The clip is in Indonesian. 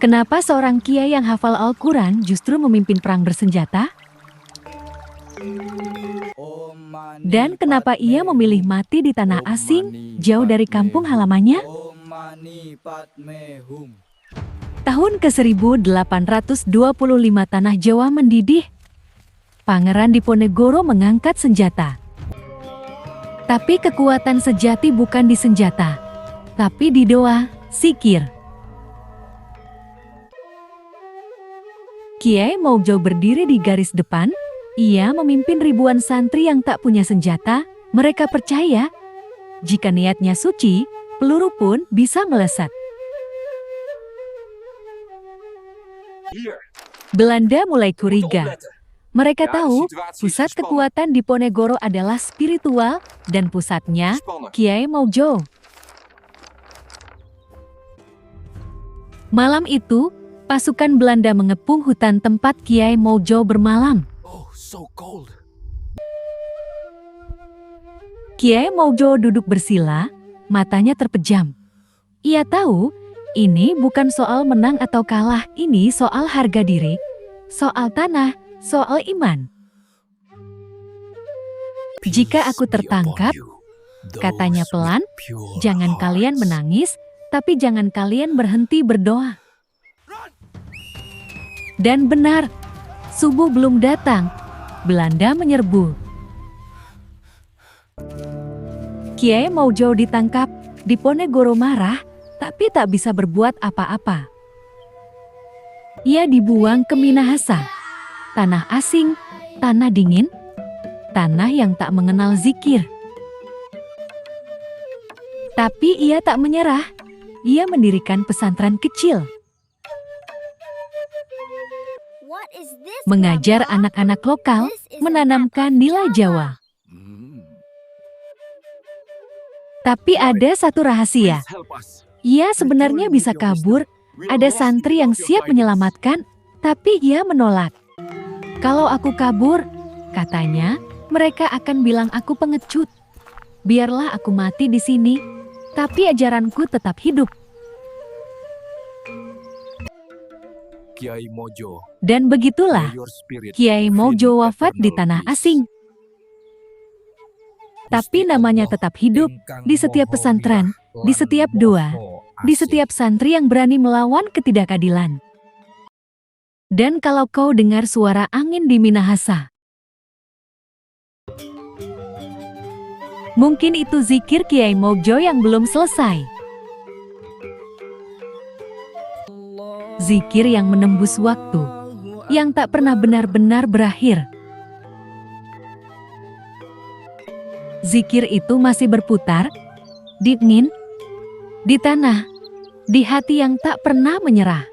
Kenapa seorang kiai yang hafal Al-Quran justru memimpin perang bersenjata? Dan kenapa ia memilih mati di tanah asing, jauh dari kampung halamannya? Tahun ke-1825 tanah Jawa mendidih. Pangeran Diponegoro mengangkat senjata. Tapi kekuatan sejati bukan di senjata, tapi di doa, zikir. Kiai Mojo berdiri di garis depan. Ia memimpin ribuan santri yang tak punya senjata. Mereka percaya, jika niatnya suci, peluru pun bisa melesat. Belanda mulai curiga. Mereka tahu, pusat kekuatan Diponegoro adalah spiritual, dan pusatnya, Kiai Mojo. Malam itu, pasukan Belanda mengepung hutan tempat Kiai Mojo bermalam. Kiai Mojo duduk bersila, matanya terpejam. Ia tahu, ini bukan soal menang atau kalah, ini soal harga diri, soal tanah, soal iman. Jika aku tertangkap, katanya pelan, jangan kalian menangis, tapi jangan kalian berhenti berdoa. Dan benar, subuh belum datang, Belanda menyerbu. Kiai Mojo ditangkap, Diponegoro marah, tapi tak bisa berbuat apa-apa. Ia dibuang ke Minahasa, tanah asing, tanah dingin, tanah yang tak mengenal zikir. Tapi ia tak menyerah, ia mendirikan pesantren kecil. Mengajar anak-anak lokal, menanamkan nilai Jawa. Tapi ada satu rahasia. Ia sebenarnya bisa kabur, ada santri yang siap menyelamatkan, tapi ia menolak. Kalau aku kabur, katanya, mereka akan bilang aku pengecut. Biarlah aku mati di sini, tapi ajaranku tetap hidup. Kiai Mojo. Dan begitulah, Kiai Mojo wafat di tanah asing. Tapi namanya tetap hidup di setiap pesantren, di setiap doa, di setiap santri yang berani melawan ketidakadilan. Dan kalau kau dengar suara angin di Minahasa, mungkin itu zikir Kiai Mojo yang belum selesai. Zikir yang menembus waktu, yang tak pernah benar-benar berakhir. Zikir itu masih berputar, di angin, di tanah, di hati yang tak pernah menyerah.